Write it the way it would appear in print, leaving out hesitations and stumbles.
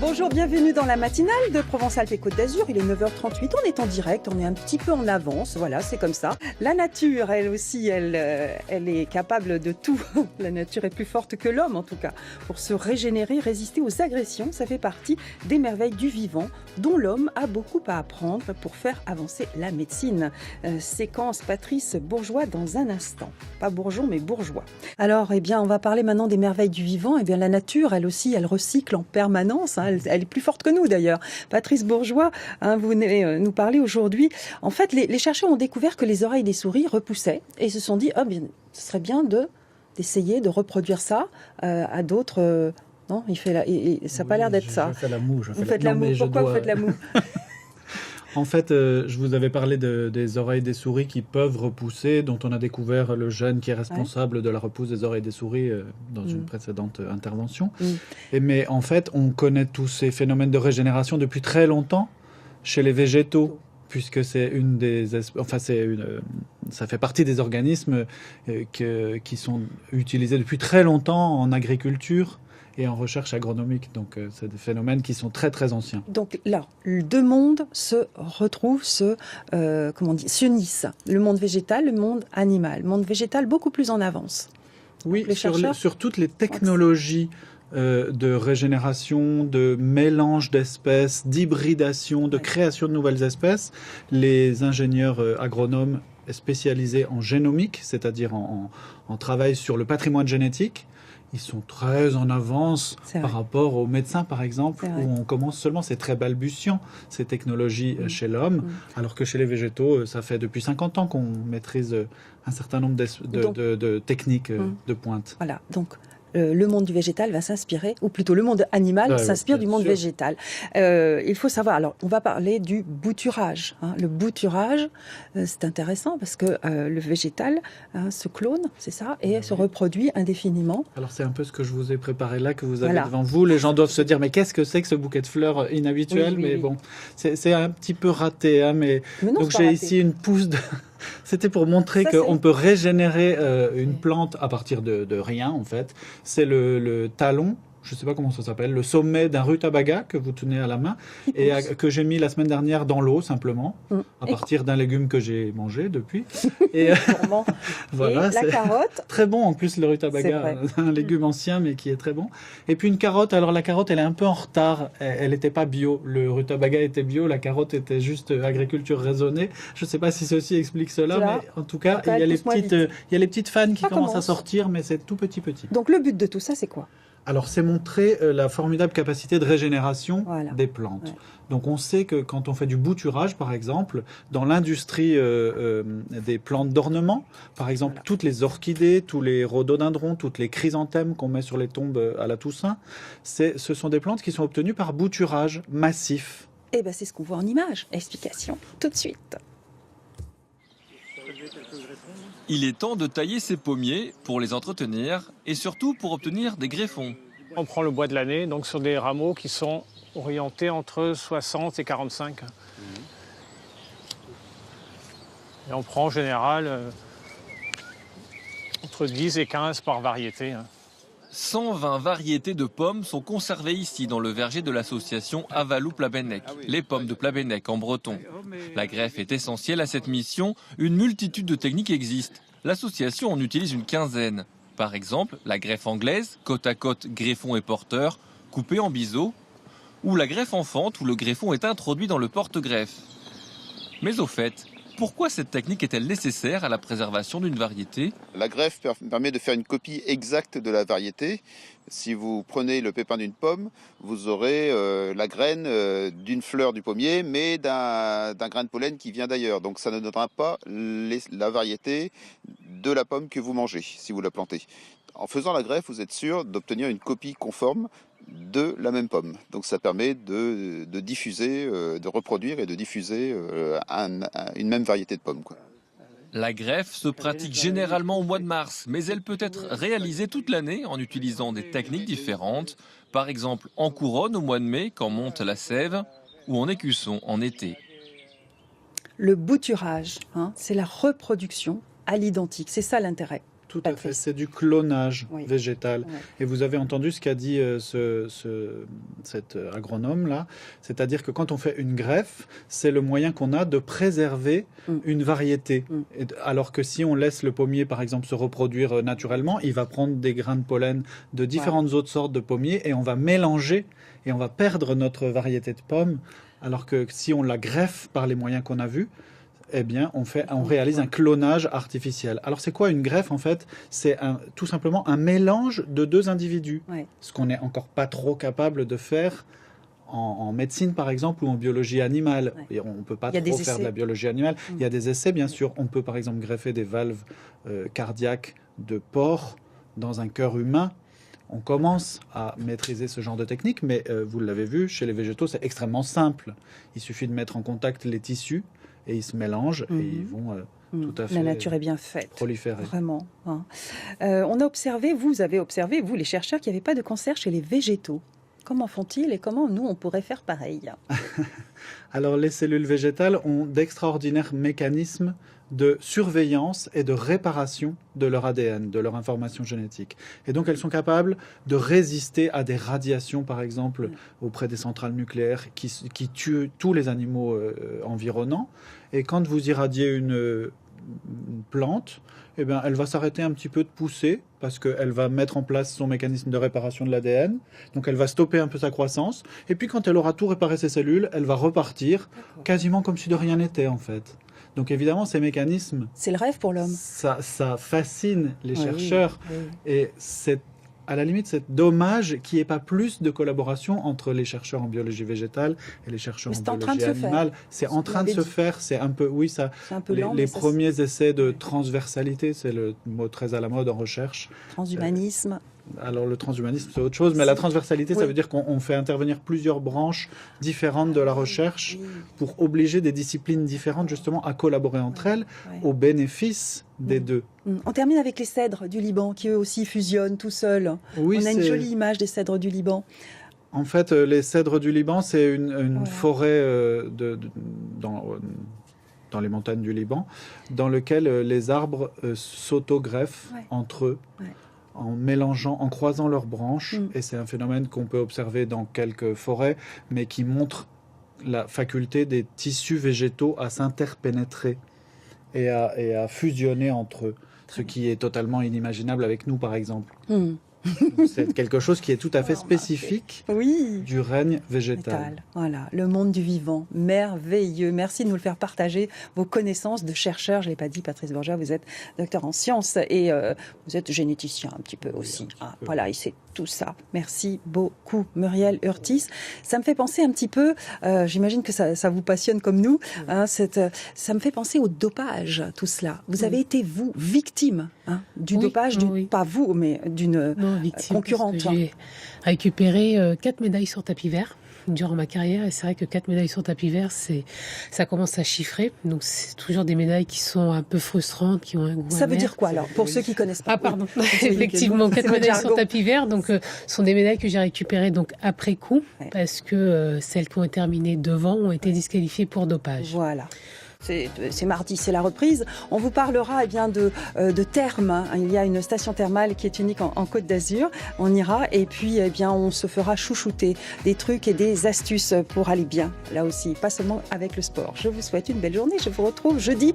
Bonjour, bienvenue dans la matinale de Provence-Alpes-Côte d'Azur. Il est 9h38, on est en direct, on est un petit peu en avance, voilà, c'est comme ça. La nature, elle aussi, elle est capable de tout. La nature est plus forte que l'homme, en tout cas. Pour se régénérer, résister aux agressions, ça fait partie des merveilles du vivant, dont l'homme a beaucoup à apprendre pour faire avancer la médecine. Séquence Patrice Bourgeois dans un instant. Pas bourgeon, mais bourgeois. Alors, on va parler maintenant des merveilles du vivant. La nature, elle aussi, elle recycle en permanence, hein. Elle est plus forte que nous d'ailleurs. Patrice Bourgeois, vous venez nous parler aujourd'hui. En fait, les chercheurs ont découvert que les oreilles des souris repoussaient et se sont dit, ce serait bien d'essayer de reproduire ça à d'autres. Non, ça n'a pas l'air d'être ça. Je fais la moue. Vous faites la moue. Pourquoi vous faites la moue? En fait, je vous avais parlé des oreilles des souris qui peuvent repousser, dont on a découvert le gène qui est responsable de la repousse des oreilles des souris dans une précédente intervention. Mais en fait, on connaît tous ces phénomènes de régénération depuis très longtemps chez les végétaux, puisque c'est ça fait partie des organismes qui sont utilisés depuis très longtemps en agriculture et en recherche agronomique. Donc, c'est des phénomènes qui sont très, très anciens. Donc là, deux mondes se retrouvent, s'unissent. Le monde végétal, le monde animal. Le monde végétal beaucoup plus en avance. Oui, sur toutes les technologies de régénération, de mélange d'espèces, d'hybridation, de création de nouvelles espèces, les ingénieurs agronomes spécialisés en génomique, c'est-à-dire en travail sur le patrimoine génétique, ils sont très en avance par rapport aux médecins, par exemple, où on commence seulement, c'est très balbutiant, ces technologies chez l'homme, alors que chez les végétaux, ça fait depuis 50 ans qu'on maîtrise un certain nombre de techniques de pointe. Voilà, donc le monde du végétal va s'inspirer, ou plutôt le monde animal s'inspire du monde végétal. Il faut savoir, alors on va parler du bouturage. Le bouturage, c'est intéressant parce que le végétal se clone, c'est ça, et se reproduit indéfiniment. Alors c'est un peu ce que je vous ai préparé là, que vous avez devant vous. Les gens doivent se dire, mais qu'est-ce que c'est que ce bouquet de fleurs inhabituel? Bon, c'est un petit peu raté, mais non, donc j'ai ici une pousse de... C'était pour montrer qu'on peut régénérer une plante à partir de rien, en fait. C'est le talon, je ne sais pas comment ça s'appelle, le sommet d'un rutabaga que vous tenez à la main et que j'ai mis la semaine dernière dans l'eau, simplement, à partir d'un légume que j'ai mangé depuis. Et voilà, la carotte. Très bon, en plus, le rutabaga, un légume ancien, mais qui est très bon. Et puis une carotte, alors la carotte, elle est un peu en retard. Elle n'était pas bio. Le rutabaga était bio, la carotte était juste agriculture raisonnée. Je ne sais pas si ceci explique cela, mais en tout cas, il y a les petites fans qui commencent à sortir, mais c'est tout petit. Donc le but de tout ça, c'est quoi? Alors, c'est montrer la formidable capacité de régénération des plantes. Ouais. Donc, on sait que quand on fait du bouturage, par exemple, dans l'industrie des plantes d'ornement, par exemple, toutes les orchidées, tous les rhododendrons, toutes les chrysanthèmes qu'on met sur les tombes à la Toussaint, ce sont des plantes qui sont obtenues par bouturage massif. C'est ce qu'on voit en image. Explication tout de suite. Il est temps de tailler ces pommiers pour les entretenir et surtout pour obtenir des greffons. On prend le bois de l'année, donc sur des rameaux qui sont orientés entre 60 et 45. Et on prend en général entre 10 et 15 par variété. 120 variétés de pommes sont conservées ici dans le verger de l'association Avalou-Plabennec, les pommes de Plabennec en breton. La greffe est essentielle à cette mission, une multitude de techniques existent. L'association en utilise une quinzaine. Par exemple, la greffe anglaise, côte à côte greffon et porteur, coupé en biseau, ou la greffe enfante où le greffon est introduit dans le porte-greffe. Mais au fait, pourquoi cette technique est-elle nécessaire à la préservation d'une variété? La greffe permet de faire une copie exacte de la variété. Si vous prenez le pépin d'une pomme, vous aurez la graine d'une fleur du pommier, mais d'un grain de pollen qui vient d'ailleurs. Donc ça ne donnera pas la variété de la pomme que vous mangez, si vous la plantez. En faisant la greffe, vous êtes sûr d'obtenir une copie conforme de la même pomme. Donc ça permet de diffuser, de reproduire et de diffuser une même variété de pommes, quoi. La greffe se pratique généralement au mois de mars, mais elle peut être réalisée toute l'année en utilisant des techniques différentes. Par exemple en couronne au mois de mai quand monte la sève ou en écusson en été. Le bouturage, c'est la reproduction à l'identique, c'est ça l'intérêt. Tout à fait, Patrice. c'est du clonage Oui. végétal. Ouais. Et vous avez entendu ce qu'a dit cet agronome-là, c'est-à-dire que quand on fait une greffe, c'est le moyen qu'on a de préserver une variété. Alors que si on laisse le pommier, par exemple, se reproduire naturellement, il va prendre des grains de pollen de différentes autres sortes de pommiers et on va mélanger et on va perdre notre variété de pommes. Alors que si on la greffe par les moyens qu'on a vus, eh bien, on réalise un clonage artificiel. Alors, c'est quoi une greffe, en fait? C'est tout simplement un mélange de deux individus. Ouais. Ce qu'on n'est encore pas trop capable de faire en médecine, par exemple, ou en biologie animale. Ouais. Et on ne peut pas Il y a trop des faire de essais. la biologie animale. Il y a des essais, bien sûr. On peut, par exemple, greffer des valves cardiaques de porc dans un cœur humain. On commence à maîtriser ce genre de technique, mais vous l'avez vu, chez les végétaux, c'est extrêmement simple. Il suffit de mettre en contact les tissus et ils se mélangent et ils vont tout à fait La nature est bien faite. proliférer. Vraiment. Hein. On a observé, vous avez observé, vous les chercheurs, qu'il n'y avait pas de cancer chez les végétaux. Comment font-ils et comment nous, on pourrait faire pareil? Alors, les cellules végétales ont d'extraordinaires mécanismes de surveillance et de réparation de leur ADN, de leur information génétique. Et donc, elles sont capables de résister à des radiations, par exemple, auprès des centrales nucléaires qui tuent tous les animaux environnants. Et quand vous irradiez une plante, eh bien, elle va s'arrêter un petit peu de pousser parce qu'elle va mettre en place son mécanisme de réparation de l'ADN. Donc, elle va stopper un peu sa croissance. Et puis, quand elle aura tout réparé ses cellules, elle va repartir quasiment comme si de rien n'était, en fait. Donc, évidemment, ces mécanismes... C'est le rêve pour l'homme. Ça fascine les Oui, chercheurs. oui. Et à la limite, c'est dommage qu'il n'y ait pas plus de collaboration entre les chercheurs en biologie végétale et les chercheurs Mais en c'est en train biologie de se animale. faire. C'est Ce en que train de vous se avez dit. faire. C'est un peu, oui, ça. C'est un peu Les, lent, les mais ça premiers essais de transversalité, c'est le mot très à la mode en recherche. transhumanisme. Alors le transhumanisme, c'est autre chose, mais la transversalité, ça Oui. veut dire qu'on fait intervenir plusieurs branches différentes de la recherche Oui. pour obliger des disciplines différentes justement à collaborer entre elles Ouais. au bénéfice des deux. On termine avec les cèdres du Liban qui eux aussi fusionnent tout seuls. Oui, On a une c'est- jolie image des cèdres du Liban. En fait, les cèdres du Liban, c'est une Voilà. forêt dans les montagnes du Liban, dans lequel les arbres s'autogreffent Ouais. entre eux. Ouais. En mélangeant, en croisant leurs branches, Mm. et c'est un phénomène qu'on peut observer dans quelques forêts, mais qui montre la faculté des tissus végétaux à s'interpénétrer et à fusionner entre eux, ce qui est totalement inimaginable avec nous, par exemple. C'est quelque chose qui est tout à fait spécifique Oui. du règne végétal. Métal. Voilà, le monde du vivant, merveilleux. Merci de nous le faire partager, vos connaissances de chercheur. Je ne l'ai pas dit, Patrice Borgia, vous êtes docteur en sciences et vous êtes généticien un petit peu aussi. peu. Voilà, et c'est tout ça. Merci beaucoup, Muriel Urtis. Ça me fait penser un petit peu, j'imagine que ça vous passionne comme nous, hein, ça me fait penser au dopage, tout cela. Vous avez été, vous, victime du Oui, dopage, oui. pas vous, mais d'une Non, victime, concurrente. parce que j'ai récupéré 4 médailles sur tapis vert durant ma carrière. Et c'est vrai que 4 médailles sur tapis vert, ça commence à chiffrer. Donc, c'est toujours des médailles qui sont un peu frustrantes, qui ont un goût Ça veut amer. dire quoi alors, pour ceux qui connaissent pas? Ah, pardon. Oui. Effectivement, C'est 4 votre médailles sur jargon. tapis vert. Donc, sont des médailles que j'ai récupérées donc après coup, Ouais. parce que celles qui ont terminé devant ont été disqualifiées pour dopage. Voilà. C'est mardi, c'est la reprise. On vous parlera bien de thermes. Hein. Il y a une station thermale qui est unique en Côte d'Azur. On ira et puis bien on se fera chouchouter des trucs et des astuces pour aller bien. Là aussi, pas seulement avec le sport. Je vous souhaite une belle journée. Je vous retrouve jeudi